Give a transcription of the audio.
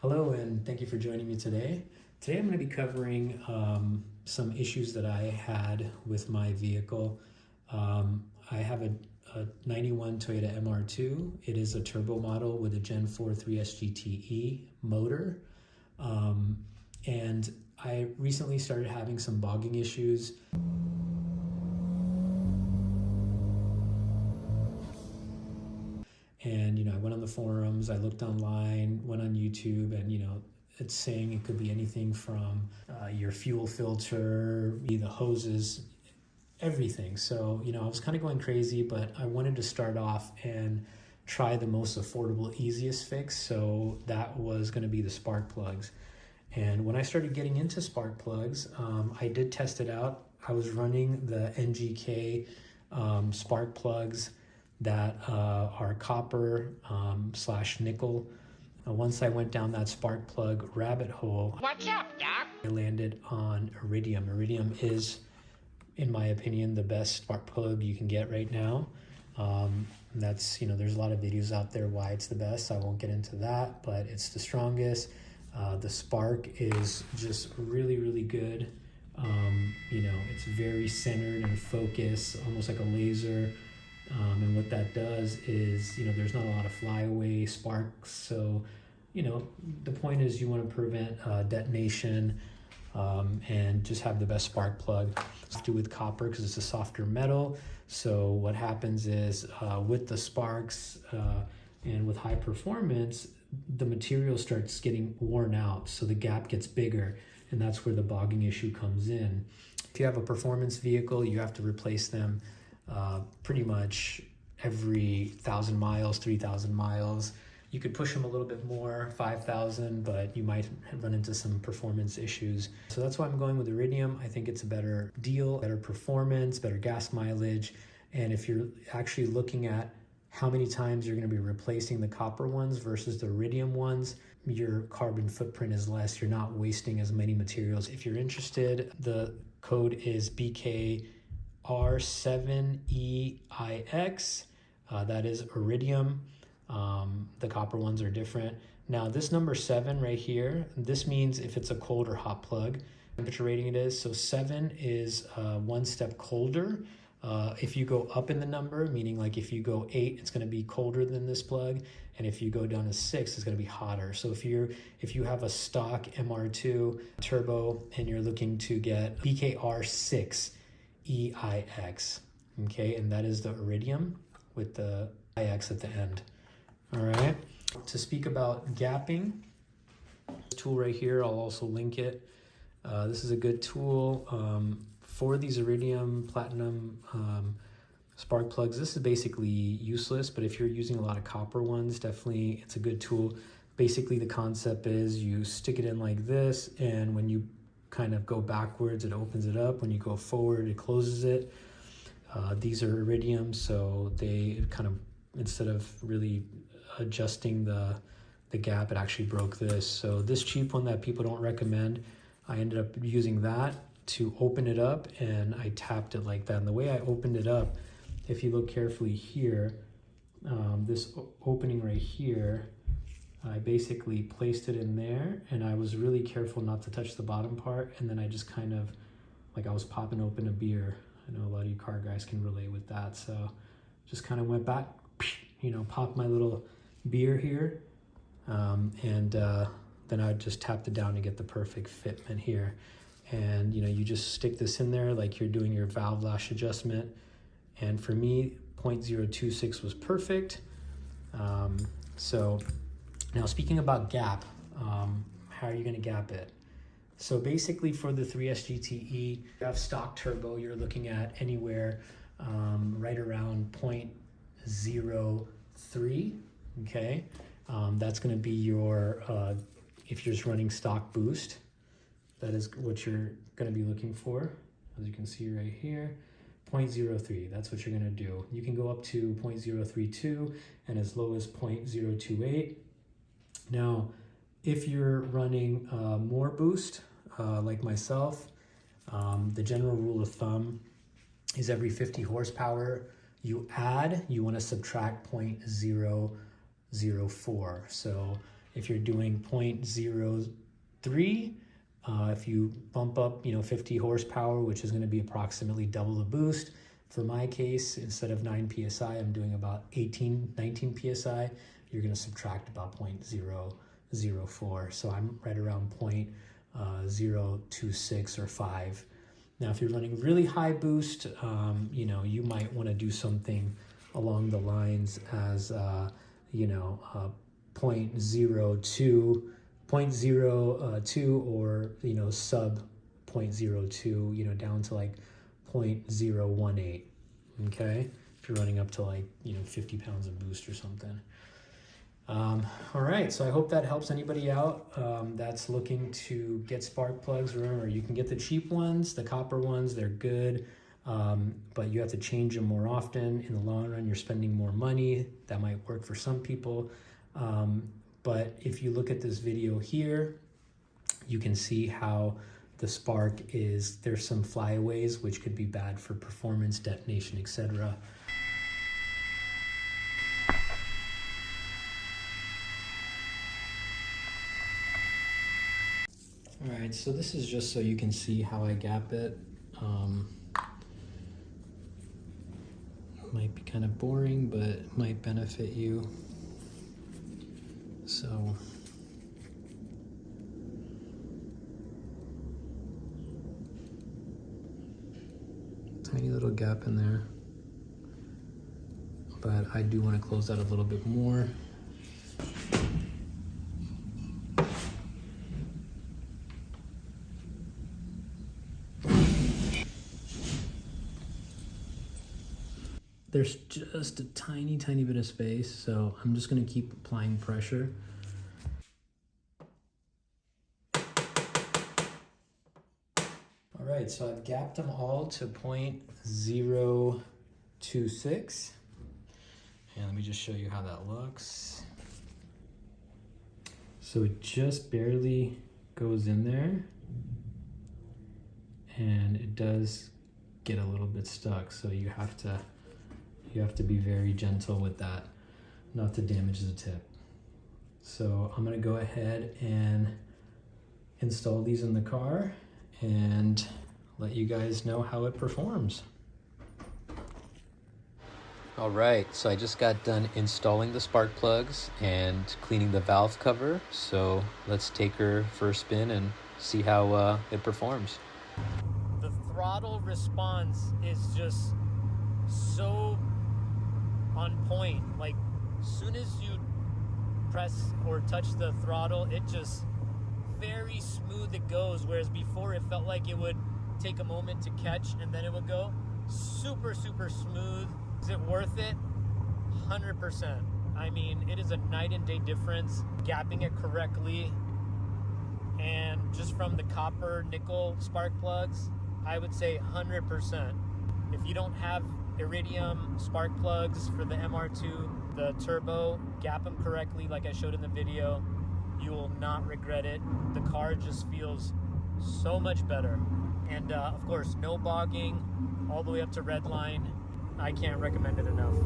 Hello, and thank you for joining me today. Today I'm going to be covering some issues that I had with my vehicle. I have a 91 Toyota MR2. It is a turbo model with a Gen 4 3SGTE motor. And I recently started having some bogging issues. And, I went on the forums, I looked online, went on YouTube, and, it's saying it could be anything from your fuel filter, the hoses, everything. So, I was kind of going crazy, but I wanted to start off and try the most affordable, easiest fix. So that was going to be the spark plugs. And when I started getting into spark plugs, I did test it out. I was running the NGK spark plugs that are copper / nickel. Once I went down that spark plug rabbit hole, What's up, Doc? I landed on Iridium. Iridium is, in my opinion, the best spark plug you can get right now. There's a lot of videos out there why it's the best. I won't get into that, but it's the strongest. The spark is just really, really good. It's very centered and focused, almost like a laser. And what that does is, there's not a lot of flyaway sparks. So, the point is you want to prevent detonation and just have the best spark plug. It's to do with copper because it's a softer metal. So what happens is with the sparks and with high performance, the material starts getting worn out. So the gap gets bigger, and that's where the bogging issue comes in. If you have a performance vehicle, you have to replace them pretty much every 1,000 miles, 3,000 miles. You could push them a little bit more, 5,000, but you might run into some performance issues. So that's why I'm going with Iridium. I think it's a better deal, better performance, better gas mileage. And if you're actually looking at how many times you're going to be replacing the copper ones versus the Iridium ones, your carbon footprint is less. You're not wasting as many materials. If you're interested, the code is BKR7EIX. That is Iridium. The copper ones are different. Now this number 7 right here, this means if it's a cold or hot plug, temperature rating it is. So 7 is one step colder. If you go up in the number, meaning like if you go 8, it's going to be colder than this plug. And if you go down to 6, it's going to be hotter. So if you have a stock MR2 turbo and you're looking to get BKR6EIX, okay, and that is the Iridium with the IX at the end. All right. To speak about gapping, this tool right here, I'll also link it. This is a good tool for these Iridium Platinum spark plugs. This is basically useless, but if you're using a lot of copper ones, definitely it's a good tool. Basically, the concept is you stick it in like this, and when you kind of go backwards, it opens it up. When you go forward, it closes it. These are Iridium, so they kind of, instead of really adjusting the gap, it actually broke this. So this cheap one that people don't recommend, I ended up using that to open it up, and I tapped it like that. And the way I opened it up, if you look carefully here, this opening right here, I basically placed it in there, and I was really careful not to touch the bottom part, and then I just kind of, like I was popping open a beer. I know a lot of you car guys can relate with that. So just kind of went back, popped my little beer here, and then I just tapped it down to get the perfect fitment here. And you just stick this in there like you're doing your valve lash adjustment. And for me, 0.026 was perfect. So now speaking about gap, how are you going to gap it? So basically for the 3SGTE, you have stock turbo, you're looking at anywhere right around 0.03, okay? That's going to be your, if you're just running stock boost, that is what you're going to be looking for. As you can see right here, 0.03, that's what you're going to do. You can go up to 0.032 and as low as 0.028. Now, if you're running more boost, like myself, the general rule of thumb is every 50 horsepower you want to subtract 0.004. So If you're doing 0.03, if you bump up, 50 horsepower, which is going to be approximately double the boost. For my case, instead of 9 psi, I'm doing about 19 psi. You're going to subtract about 0.004. So I'm right around 0.026 or 5. Now, if you're running really high boost, you might want to do something along the lines as, 0.02, or, sub 0.02, down to like 0.018, okay? If you're running up to like, 50 pounds of boost or something. All right, so I hope that helps anybody out that's looking to get spark plugs. Remember, you can get the cheap ones, the copper ones, they're good, but you have to change them more often. In the long run, you're spending more money. That might work for some people. But if you look at this video here, you can see how the spark is, there's some flyaways, which could be bad for performance, detonation, etc. All right, so this is just so you can see how I gap it. Might be kind of boring, but it might benefit you. So tiny little gap in there, but I do want to close that a little bit more. There's just a tiny bit of space, so I'm just going to keep applying pressure. All right, so I've gapped them all to 0.026. And let me just show you how that looks. So it just barely goes in there, and it does get a little bit stuck, so you have to be very gentle with that, not to damage the tip. So I'm gonna go ahead and install these in the car and let you guys know how it performs. All right, so I just got done installing the spark plugs and cleaning the valve cover. So let's take her for a spin and see how it performs. The throttle response is just so on point. Like, soon as you press or touch the throttle, it just very smooth it goes, whereas before it felt like it would take a moment to catch and then it would go. Super smooth. Is it worth it? 100%. I mean, it is a night and day difference gapping it correctly. And just from the copper nickel spark plugs, I would say 100%. If you don't have iridium spark plugs for the MR2, the turbo, gap them correctly like I showed in the video. You will not regret it. The car just feels so much better. And of course, no bogging, all the way up to red line. I can't recommend it enough.